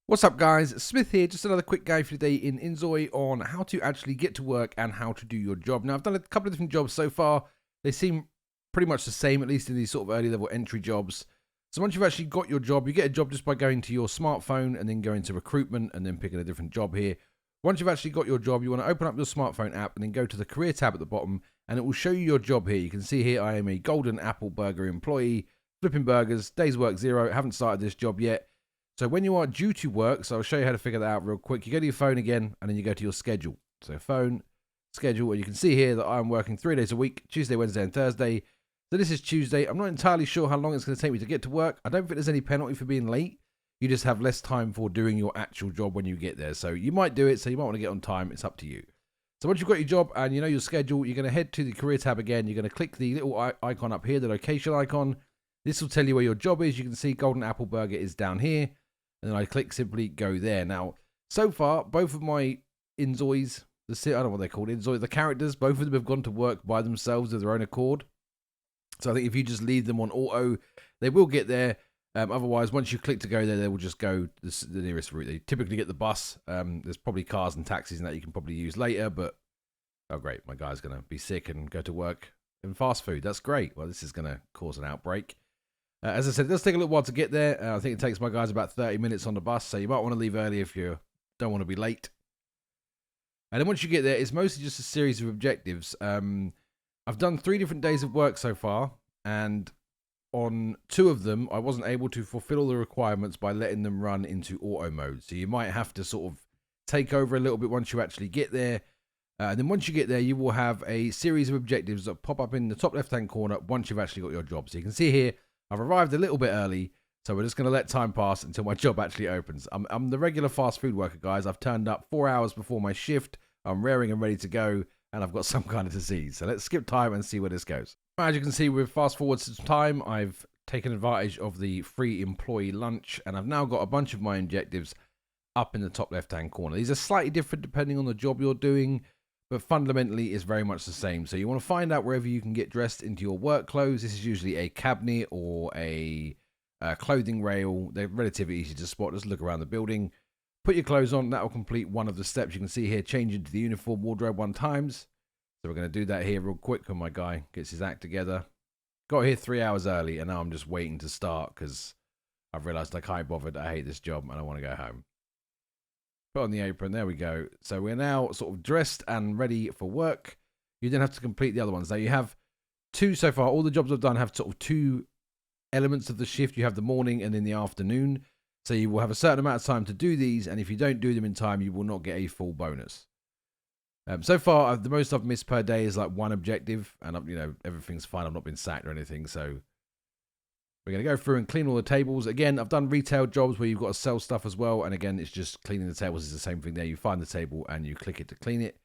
What's up, guys? Smith here. Just another quick guide for today in Inzoi on how to actually get to work and how to do your job. Now, I've done a couple of different jobs so far. They seem pretty much the same, at least in these sort of early level entry jobs. So once you've actually got your job, you get a job just by going to your smartphone and then going to recruitment and then picking a different job here. Once you've actually got your job, you want to open up your smartphone app and then go to the career tab at the bottom and it will show you your job here. You can see here I am a Golden Apple Burger employee, flipping burgers, days work 0. Haven't started this job yet. So when you are due to work, so I'll show you how to figure that out real quick. You go to your phone again, and then you go to your schedule. So phone, schedule, and you can see here that I'm working 3 days a week, Tuesday, Wednesday, and Thursday. So this is Tuesday. I'm not entirely sure how long it's going to take me to get to work. I don't think there's any penalty for being late. You just have less time for doing your actual job when you get there. So you might do it, so you might want to get on time. It's up to you. So once you've got your job and you know your schedule, you're going to head to the career tab again. You're going to click the little icon up here, the location icon. This will tell you where your job is. You can see Golden Apple Burger is down here. And then I click simply go there. Now, so far, both of my Inzois, I don't know what they're called, Inzoi, the characters, both of them have gone to work by themselves of their own accord. So I think if you just leave them on auto, they will get there. Otherwise, once you click to go there, they will just go the nearest route. They typically get the bus. There's probably cars and taxis and that you can probably use later. But, oh great, my guy's going to be sick and go to work in fast food. That's great. Well, this is going to cause an outbreak. As I said, it does take a little while to get there. I think it takes my guys about 30 minutes on the bus, so you might want to leave early if you don't want to be late. And then once you get there, it's mostly just a series of objectives. I've done 3 different days of work so far, and on 2 of them, I wasn't able to fulfill all the requirements by letting them run into auto mode. So you might have to sort of take over a little bit once you actually get there. And then once you get there, you will have a series of objectives that pop up in the top left-hand corner once you've actually got your job. So you can see here, I've arrived a little bit early, so we're just going to let time pass until my job actually opens. I'm the regular fast food worker, guys. I've turned up 4 hours before my shift. I'm raring and ready to go, and I've got some kind of disease. So let's skip time and see where this goes. As you can see, we've fast forward some time. I've taken advantage of the free employee lunch, and I've now got a bunch of my objectives up in the top left-hand corner. These are slightly different depending on the job you're doing, but fundamentally it's very much the same. So you want to find out wherever you can get dressed into your work clothes. This is usually a cabinet or a clothing rail. They're relatively easy to spot. Just look around the building. Put your clothes on. That will complete one of the steps. You can see here, change into the uniform wardrobe 1 time. So we're going to do that here real quick when my guy gets his act together. Got here 3 hours early, and now I'm just waiting to start because I've realized I can't bother. I hate this job, and I want to go home. Put on the apron, there we go. So we're now sort of dressed and ready for work. You then have to complete the other ones. Now you have 2 so far. All the jobs I've done have sort of 2 elements of the shift. You have the morning and then the afternoon. So you will have a certain amount of time to do these, and if you don't do them in time, you will not get a full bonus. So far, the most I've missed per day is like 1 objective, and everything's fine. I've not been sacked or anything, so we're going to go through and clean all the tables. Again, I've done retail jobs where you've got to sell stuff as well. And again, it's just cleaning the tables is the same thing there. You find the table and you click it to clean it.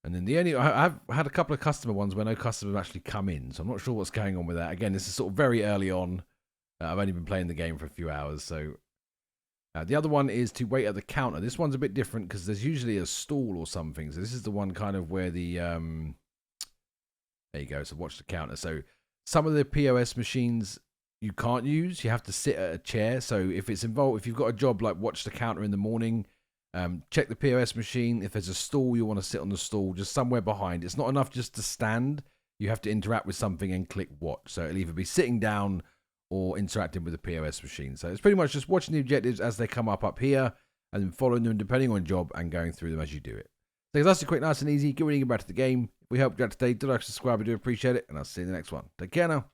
And then I've had a couple of customer ones where no customers have actually come in. So I'm not sure what's going on with that. Again, this is sort of very early on. I've only been playing the game for a few hours. So the other one is to wait at the counter. This one's a bit different because there's usually a stall or something. So this is the one kind of where the... There you go. So watch the counter. So some of the POS machines you can't use. You have to sit at a chair. So if it's involved, if you've got a job like watch the counter in the morning, check the POS machine. If there's a stall, you want to sit on the stall just somewhere behind. It's not enough just to stand. You have to interact with something and click watch. So it'll either be sitting down or interacting with the POS machine. So it's pretty much just watching the objectives as they come up here and then following them depending on job and going through them as you do it. So that's quick, nice and easy. Get ready to get back to the game. If we helped you out today, do like, subscribe. I do appreciate it. And I'll see you in the next one. Take care now.